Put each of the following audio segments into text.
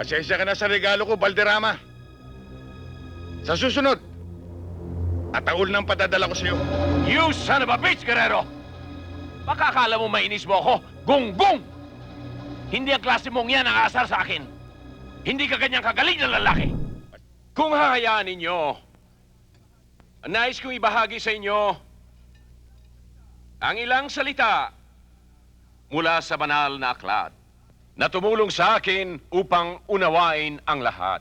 Pasensya ka na sa regalo ko, Valderrama. Sa susunod, ataul ng patadala ko sa'yo. You son of a bitch, Guerrero! Baka akala mo mainis mo ako? Gunggong! Hindi ang klase mong yan ang aasar sa akin. Hindi ka ganyang kagaling na lalaki. Kung hahayaan ninyo, nais kong ibahagi sa inyo ang ilang salita mula sa banal na aklat na tumulong sa akin upang unawain ang lahat.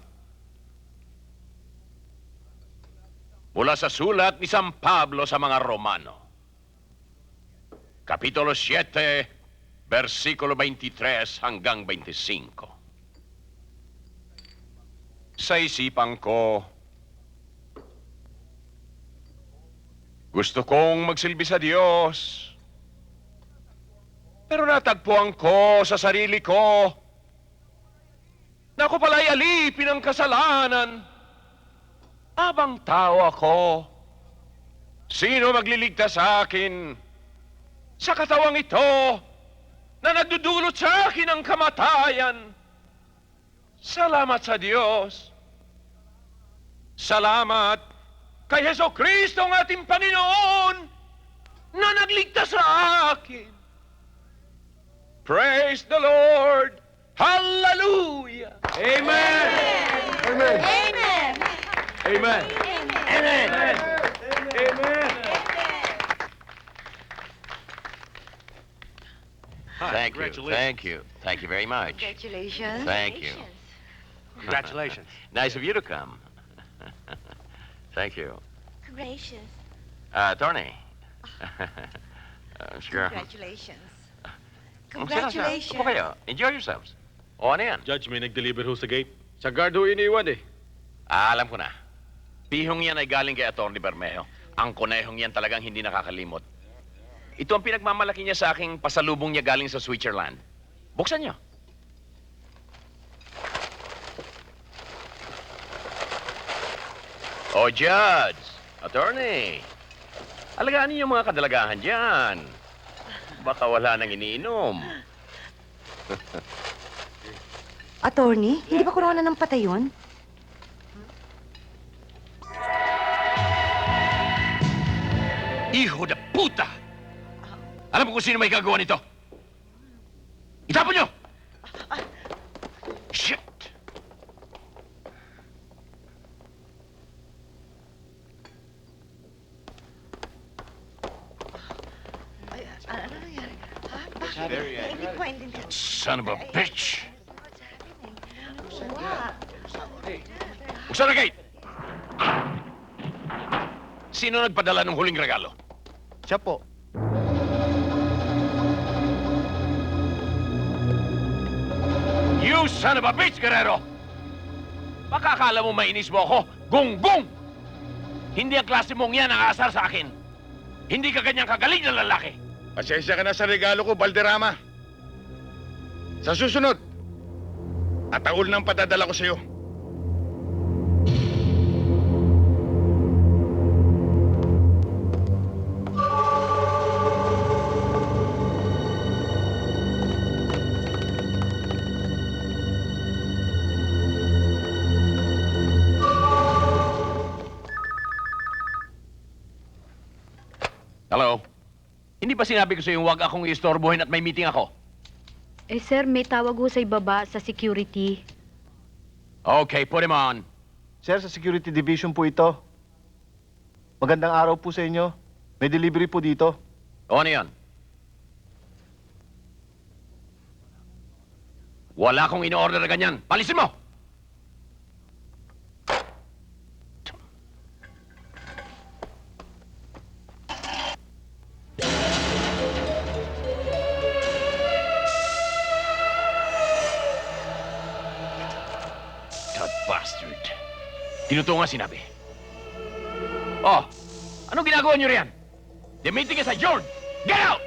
Mula sa sulat ni San Pablo sa mga Romano, Kapitulo 7, versikulo 23 hanggang 25. Sa isipan ko, gusto kong magsilbi sa Diyos. Pero natagpuan ko sa sarili ko na ako pala'y alipin ng kasalanan. Habang tao ako, sino magliligtas sa akin sa katawang ito na nagdudulot sa akin ng kamatayan? Salamat sa Diyos. Salamat kay Jesucristo ang ating Panginoon na nagligtas sa akin. Praise the Lord! Hallelujah! Amen! Amen. Amen! Amen! Amen! Amen! Thank you, thank you. Thank you very much. Congratulations. Thank you. Congratulations. Nice of you to come. Thank you. Congratulations. Tony. Sure. Congratulations. Upo Congratulations. kayo. Enjoy yourselves. O ano yan? Judge, may nag-deliver ho sa gate. Sa guard ho iniwan eh. Alam ko na. Pihong yan ay galing kay Atty. Bermejo. Ang konehong yan talagang hindi nakakalimot. Ito ang pinagmamalaki niya sa aking pasalubong niya galing sa Switzerland. Buksan niyo. O, Judge, Attorney, alagaan niyo yung mga kadalagahan dyan. Baka wala nang iniinom. Attorney, hindi ba corona ng patay yun? Hijo de puta! Alam mo kung sino may gagawa nito? Itapon niyo! Shit! Ano nangyari? Ha? Bakit? Hindi ko maintindihan. Son of a bitch! Wa. Buksan na gate! Sino nagpadala ng huling regalo? Siya po. You son of a bitch, Guerrero! Baka akala mo mainis mo ako? Gunggong! Hindi ang klase mong yan ang aasar sa akin. Hindi ka ganyang kagaling na lalaki. Pasensya ka na sa regalo ko, Valderrama. Sa susunod, ataul ng patadala ko sa'yo. Hello? Hindi ba sinabi ko sa iyo huwag akong istorbohin at may meeting ako? Eh, sir, may tawag ho sa ibaba sa security. Okay, put him on. Sir, sa security division po ito. Magandang araw po sa inyo. May delivery po dito. O ano yan? Wala akong in-order na ganyan. Palisin mo! That bastard. Tinutungan sinabi. Oh, anong ginagawa niyo riyan? The meeting is adjourned. Get out!